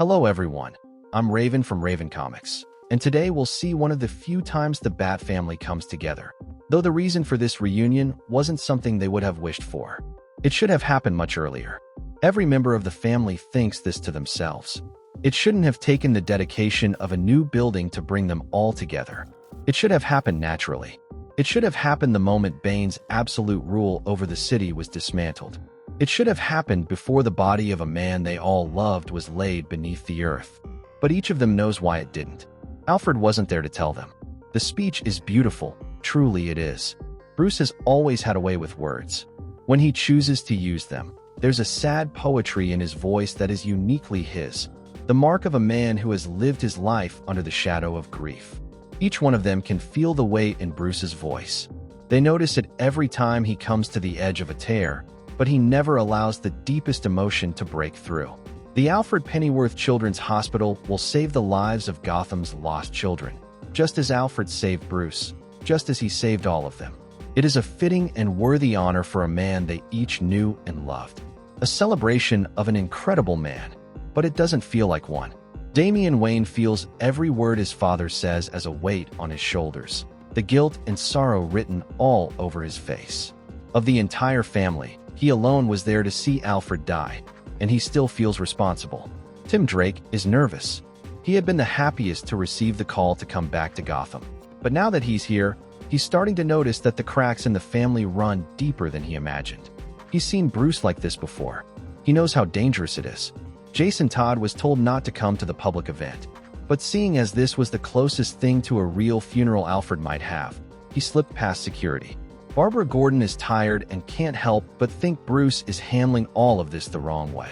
Hello everyone, I'm Raven from Raven Comics, and today we'll see one of the few times the Bat family comes together. Though the reason for this reunion wasn't something they would have wished for. It should have happened much earlier. Every member of the family thinks this to themselves. It shouldn't have taken the dedication of a new building to bring them all together. It should have happened naturally. It should have happened the moment Bane's absolute rule over the city was dismantled. It should have happened before the body of a man they all loved was laid beneath the earth. But each of them knows why it didn't. Alfred wasn't there to tell them. The speech is beautiful, truly it is. Bruce has always had a way with words. When he chooses to use them, there's a sad poetry in his voice that is uniquely his, the mark of a man who has lived his life under the shadow of grief. Each one of them can feel the weight in Bruce's voice. They notice it every time he comes to the edge of a tear, but he never allows the deepest emotion to break through. The Alfred Pennyworth Children's Hospital will save the lives of Gotham's lost children, just as Alfred saved Bruce, just as he saved all of them. It is a fitting and worthy honor for a man they each knew and loved. A celebration of an incredible man, but it doesn't feel like one. Damian Wayne feels every word his father says as a weight on his shoulders, the guilt and sorrow written all over his face. Of the entire family, he alone was there to see Alfred die, and he still feels responsible. Tim Drake is nervous. He had been the happiest to receive the call to come back to Gotham. But now that he's here, he's starting to notice that the cracks in the family run deeper than he imagined. He's seen Bruce like this before. He knows how dangerous it is. Jason Todd was told not to come to the public event, but seeing as this was the closest thing to a real funeral Alfred might have, he slipped past security. Barbara Gordon is tired and can't help but think Bruce is handling all of this the wrong way.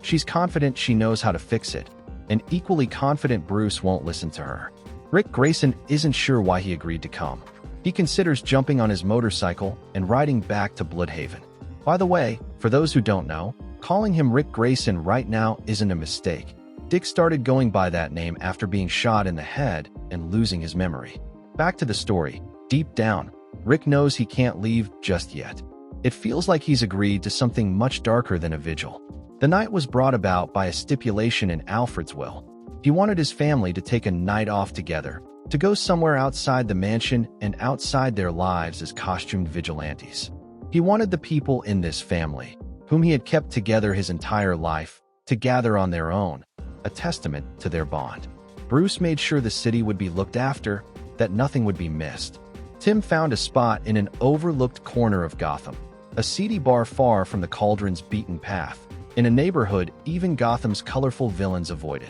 She's confident she knows how to fix it, and equally confident Bruce won't listen to her. Rick Grayson isn't sure why he agreed to come. He considers jumping on his motorcycle and riding back to Bloodhaven. By the way, for those who don't know, calling him Rick Grayson right now isn't a mistake. Dick started going by that name after being shot in the head and losing his memory. Back to the story. Deep down, Rick knows he can't leave just yet. It feels like he's agreed to something much darker than a vigil. The night was brought about by a stipulation in Alfred's will. He wanted his family to take a night off together, to go somewhere outside the mansion and outside their lives as costumed vigilantes. He wanted the people in this family, whom he had kept together his entire life, to gather on their own, a testament to their bond. Bruce made sure the city would be looked after, that nothing would be missed. Tim found a spot in an overlooked corner of Gotham, a seedy bar far from the Cauldron's beaten path, in a neighborhood even Gotham's colorful villains avoided.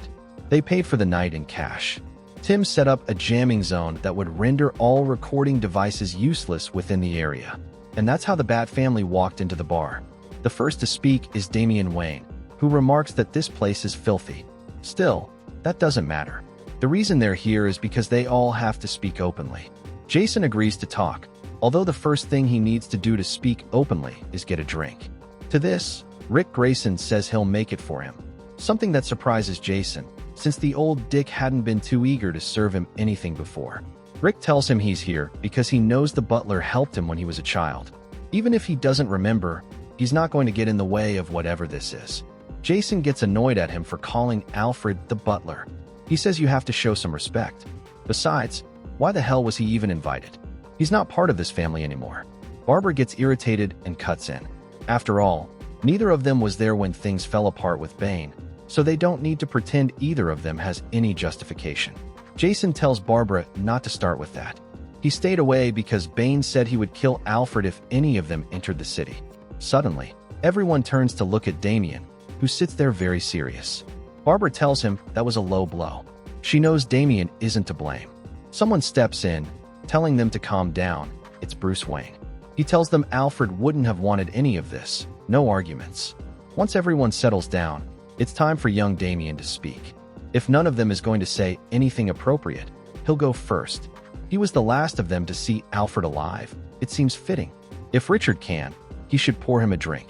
They paid for the night in cash. Tim set up a jamming zone that would render all recording devices useless within the area. And that's how the Bat family walked into the bar. The first to speak is Damian Wayne, who remarks that this place is filthy. Still, that doesn't matter. The reason they're here is because they all have to speak openly. Jason agrees to talk, although the first thing he needs to do to speak openly is get a drink. To this, Rick Grayson says he'll make it for him, something that surprises Jason, since the old Dick hadn't been too eager to serve him anything before. Rick tells him he's here because he knows the butler helped him when he was a child. Even if he doesn't remember, he's not going to get in the way of whatever this is. Jason gets annoyed at him for calling Alfred the butler. He says you have to show some respect. Besides, why the hell was he even invited? He's not part of this family anymore. Barbara gets irritated and cuts in. After all, neither of them was there when things fell apart with Bane, so they don't need to pretend either of them has any justification. Jason tells Barbara not to start with that. He stayed away because Bane said he would kill Alfred if any of them entered the city. Suddenly, everyone turns to look at Damian, who sits there very serious. Barbara tells him that was a low blow. She knows Damian isn't to blame. Someone steps in, telling them to calm down. It's Bruce Wayne. He tells them Alfred wouldn't have wanted any of this, no arguments. Once everyone settles down, it's time for young Damian to speak. If none of them is going to say anything appropriate, he'll go first. He was the last of them to see Alfred alive. It seems fitting. If Richard can, he should pour him a drink.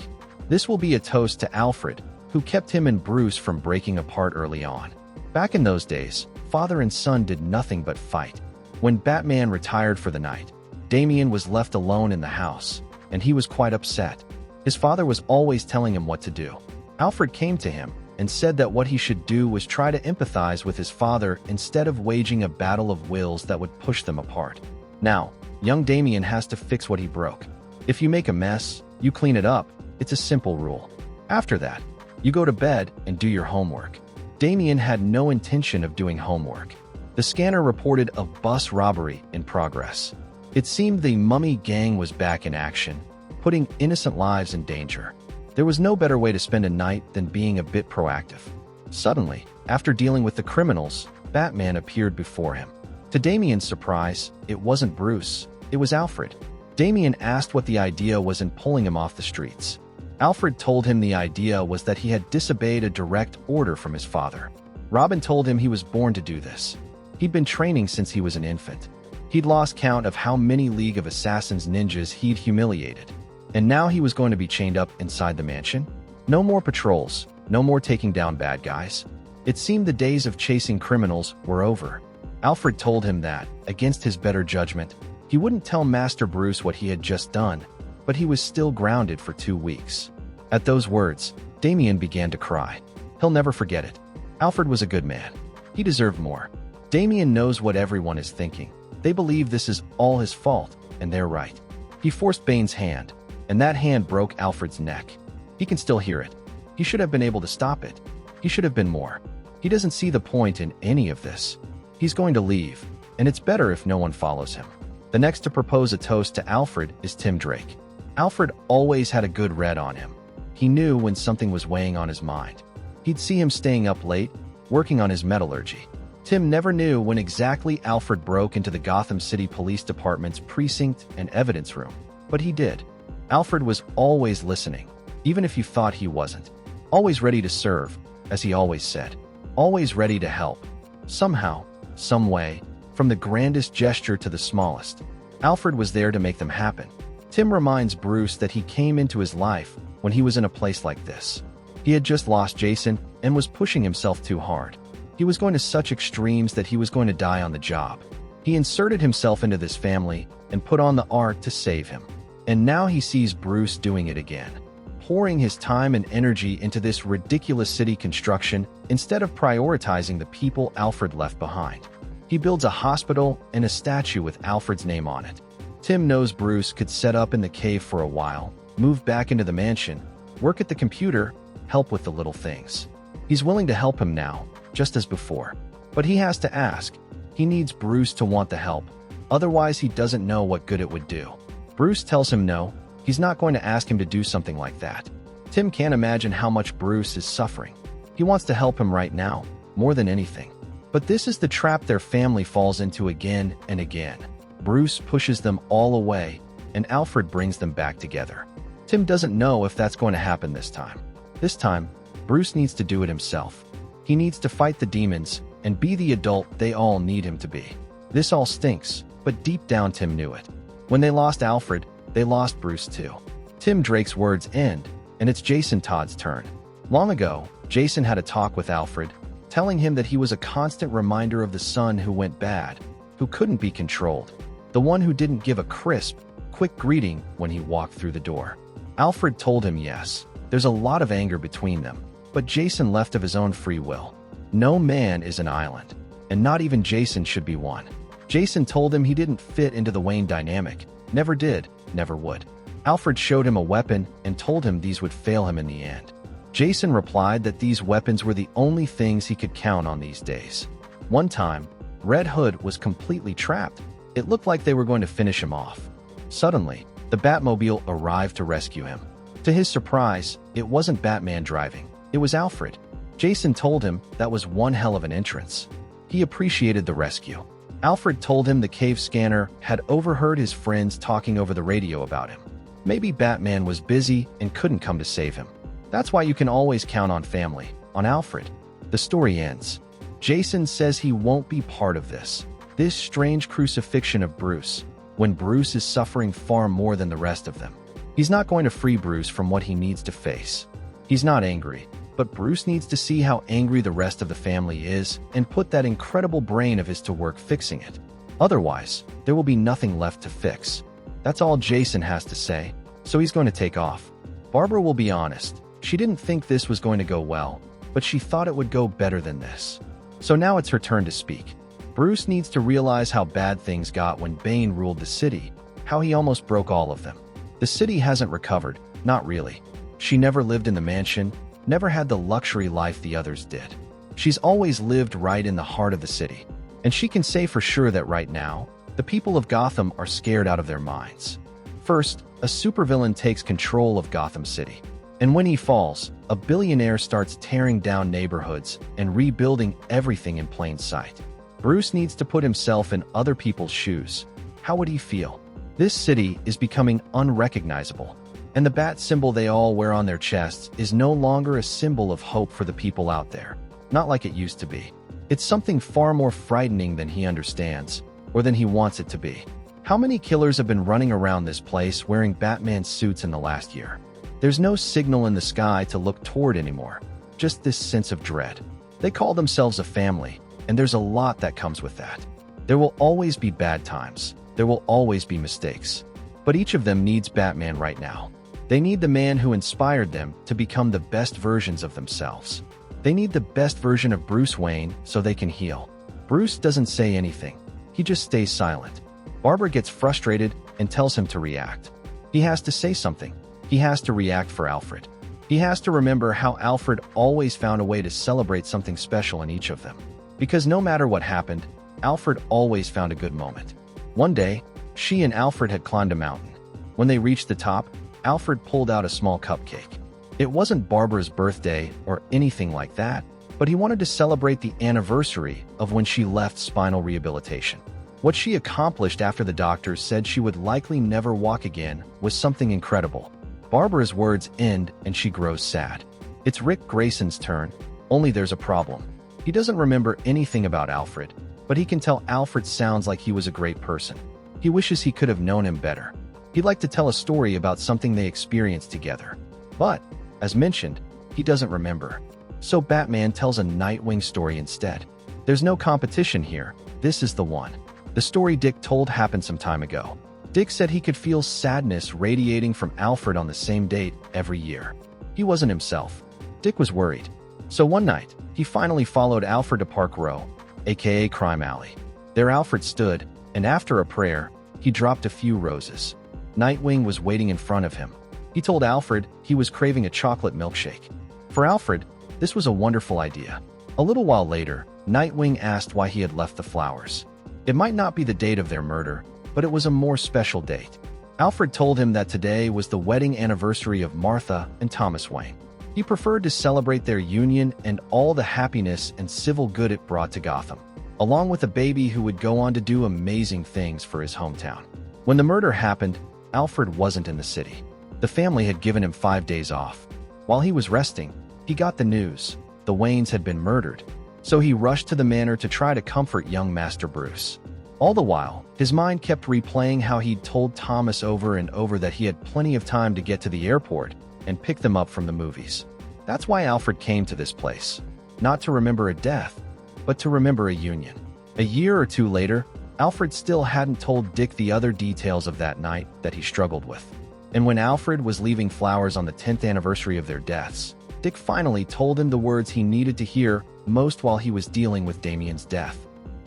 This will be a toast to Alfred, who kept him and Bruce from breaking apart early on. Back in those days, father and son did nothing but fight. When Batman retired for the night, Damian was left alone in the house, and he was quite upset. His father was always telling him what to do. Alfred came to him and said that what he should do was try to empathize with his father instead of waging a battle of wills that would push them apart. Now, young Damian has to fix what he broke. If you make a mess, you clean it up. It's a simple rule. After that, you go to bed and do your homework. Damian had no intention of doing homework. The scanner reported a bus robbery in progress. It seemed the Mummy gang was back in action, putting innocent lives in danger. There was no better way to spend a night than being a bit proactive. Suddenly, after dealing with the criminals, Batman appeared before him. To Damian's surprise, it wasn't Bruce, it was Alfred. Damian asked what the idea was in pulling him off the streets. Alfred told him the idea was that he had disobeyed a direct order from his father. Robin told him he was born to do this. He'd been training since he was an infant. He'd lost count of how many League of Assassins ninjas he'd humiliated. And now he was going to be chained up inside the mansion? No more patrols, no more taking down bad guys. It seemed the days of chasing criminals were over. Alfred told him that, against his better judgment, he wouldn't tell Master Bruce what he had just done, but he was still grounded for 2 weeks. At those words, Damian began to cry. He'll never forget it. Alfred was a good man. He deserved more. Damian knows what everyone is thinking. They believe this is all his fault, and they're right. He forced Bane's hand, and that hand broke Alfred's neck. He can still hear it. He should have been able to stop it. He should have been more. He doesn't see the point in any of this. He's going to leave, and it's better if no one follows him. The next to propose a toast to Alfred is Tim Drake. Alfred always had a good read on him. He knew when something was weighing on his mind. He'd see him staying up late, working on his metallurgy. Tim never knew when exactly Alfred broke into the Gotham City Police Department's precinct and evidence room, but he did. Alfred was always listening, even if you thought he wasn't. Always ready to serve, as he always said. Always ready to help. Somehow, some way, from the grandest gesture to the smallest, Alfred was there to make them happen. Tim reminds Bruce that he came into his life when he was in a place like this. He had just lost Jason and was pushing himself too hard. He was going to such extremes that he was going to die on the job. He inserted himself into this family and put on the art to save him. And now he sees Bruce doing it again, pouring his time and energy into this ridiculous city construction instead of prioritizing the people Alfred left behind. He builds a hospital and a statue with Alfred's name on it. Tim knows Bruce could set up in the cave for a while, move back into the mansion, work at the computer, help with the little things. He's willing to help him now, just as before. But he has to ask. He needs Bruce to want the help, otherwise he doesn't know what good it would do. Bruce tells him no, he's not going to ask him to do something like that. Tim can't imagine how much Bruce is suffering. He wants to help him right now, more than anything. But this is the trap their family falls into again and again. Bruce pushes them all away, and Alfred brings them back together. Tim doesn't know if that's going to happen this time. This time, Bruce needs to do it himself. He needs to fight the demons and be the adult they all need him to be. This all stinks, but deep down Tim knew it. When they lost Alfred, they lost Bruce too. Tim Drake's words end, and it's Jason Todd's turn. Long ago, Jason had a talk with Alfred, telling him that he was a constant reminder of the son who went bad, who couldn't be controlled, the one who didn't give a crisp, quick greeting when he walked through the door. Alfred told him yes, there's a lot of anger between them, but Jason left of his own free will. No man is an island, and not even Jason should be one. Jason told him he didn't fit into the Wayne dynamic, never did, never would. Alfred showed him a weapon and told him these would fail him in the end. Jason replied that these weapons were the only things he could count on these days. One time, Red Hood was completely trapped. It looked like they were going to finish him off. Suddenly, the Batmobile arrived to rescue him. To his surprise, it wasn't Batman driving. It was Alfred. Jason told him that was one hell of an entrance. He appreciated the rescue. Alfred told him the cave scanner had overheard his friends talking over the radio about him. Maybe Batman was busy and couldn't come to save him. That's why you can always count on family, on Alfred. The story ends. Jason says he won't be part of this strange crucifixion of Bruce, when Bruce is suffering far more than the rest of them. He's not going to free Bruce from what he needs to face. He's not angry, but Bruce needs to see how angry the rest of the family is and put that incredible brain of his to work fixing it. Otherwise, there will be nothing left to fix. That's all Jason has to say, so he's going to take off. Barbara will be honest. She didn't think this was going to go well. but she thought it would go better than this. So now it's her turn to speak. Bruce needs to realize how bad things got when Bane ruled the city, how he almost broke all of them. The city hasn't recovered, not really. She never lived in the mansion, never had the luxury life the others did. She's always lived right in the heart of the city. And she can say for sure that right now, the people of Gotham are scared out of their minds. First, a supervillain takes control of Gotham City. And when he falls, a billionaire starts tearing down neighborhoods and rebuilding everything in plain sight. Bruce needs to put himself in other people's shoes. How would he feel? This city is becoming unrecognizable, and the bat symbol they all wear on their chests is no longer a symbol of hope for the people out there. Not like it used to be. It's something far more frightening than he understands, or than he wants it to be. How many killers have been running around this place wearing Batman suits in the last year? There's no signal in the sky to look toward anymore, just this sense of dread. They call themselves a family, and there's a lot that comes with that. There will always be bad times. There will always be mistakes. But each of them needs Batman right now. They need the man who inspired them to become the best versions of themselves. They need the best version of Bruce Wayne so they can heal. Bruce doesn't say anything. He just stays silent. Barbara gets frustrated and tells him to react. He has to say something. He has to react for Alfred. He has to remember how Alfred always found a way to celebrate something special in each of them. Because no matter what happened, Alfred always found a good moment. One day, she and Alfred had climbed a mountain. When they reached the top, Alfred pulled out a small cupcake. It wasn't Barbara's birthday or anything like that, but he wanted to celebrate the anniversary of when she left spinal rehabilitation. What she accomplished after the doctors said she would likely never walk again was something incredible. Barbara's words end and she grows sad. It's Rick Grayson's turn, only there's a problem. He doesn't remember anything about Alfred, but he can tell Alfred sounds like he was a great person. He wishes he could have known him better. He'd like to tell a story about something they experienced together. But, as mentioned, he doesn't remember. So Batman tells a Nightwing story instead. There's no competition here. This is the one. The story Dick told happened some time ago. Dick said he could feel sadness radiating from Alfred on the same date every year. He wasn't himself. Dick was worried. So one night, he finally followed Alfred to Park Row, aka Crime Alley. There Alfred stood, and after a prayer, he dropped a few roses. Nightwing was waiting in front of him. He told Alfred he was craving a chocolate milkshake. For Alfred, this was a wonderful idea. A little while later, Nightwing asked why he had left the flowers. It might not be the date of their murder, but it was a more special date. Alfred told him that today was the wedding anniversary of Martha and Thomas Wayne. He preferred to celebrate their union and all the happiness and civil good it brought to Gotham, along with a baby who would go on to do amazing things for his hometown. When the murder happened, Alfred wasn't in the city. The family had given him 5 days off. While he was resting, he got the news. The Waynes had been murdered. So he rushed to the manor to try to comfort young Master Bruce. All the while, his mind kept replaying how he'd told Thomas over and over that he had plenty of time to get to the airport and pick them up from the movies. That's why Alfred came to this place. Not to remember a death, but to remember a union. A year or two later, Alfred still hadn't told Dick the other details of that night that he struggled with. And when Alfred was leaving flowers on the 10th anniversary of their deaths, Dick finally told him the words he needed to hear most while he was dealing with Damian's death.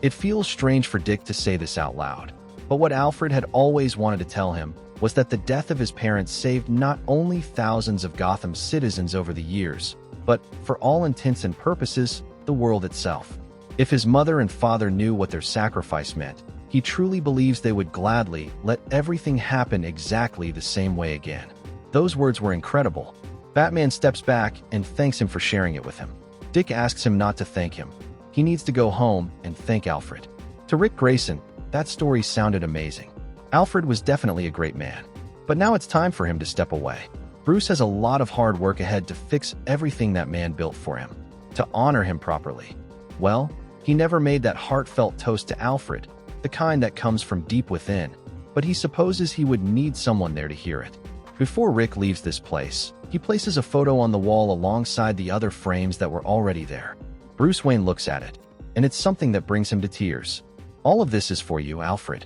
It feels strange for Dick to say this out loud, but what Alfred had always wanted to tell him was that the death of his parents saved not only thousands of Gotham's citizens over the years, but, for all intents and purposes, the world itself. If his mother and father knew what their sacrifice meant, he truly believes they would gladly let everything happen exactly the same way again. Those words were incredible. Batman steps back and thanks him for sharing it with him. Dick asks him not to thank him. He needs to go home and thank Alfred. To Rick Grayson, that story sounded amazing. Alfred was definitely a great man. But now it's time for him to step away. Bruce has a lot of hard work ahead to fix everything that man built for him, to honor him properly. Well, he never made that heartfelt toast to Alfred, the kind that comes from deep within, but he supposes he would need someone there to hear it. Before Rick leaves this place, he places a photo on the wall alongside the other frames that were already there. Bruce Wayne looks at it, and it's something that brings him to tears. All of this is for you, Alfred.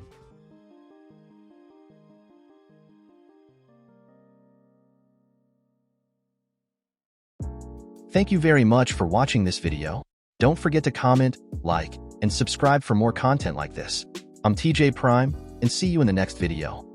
Thank you very much for watching this video. Don't forget to comment, like, and subscribe for more content like this. I'm TJ Prime, and see you in the next video.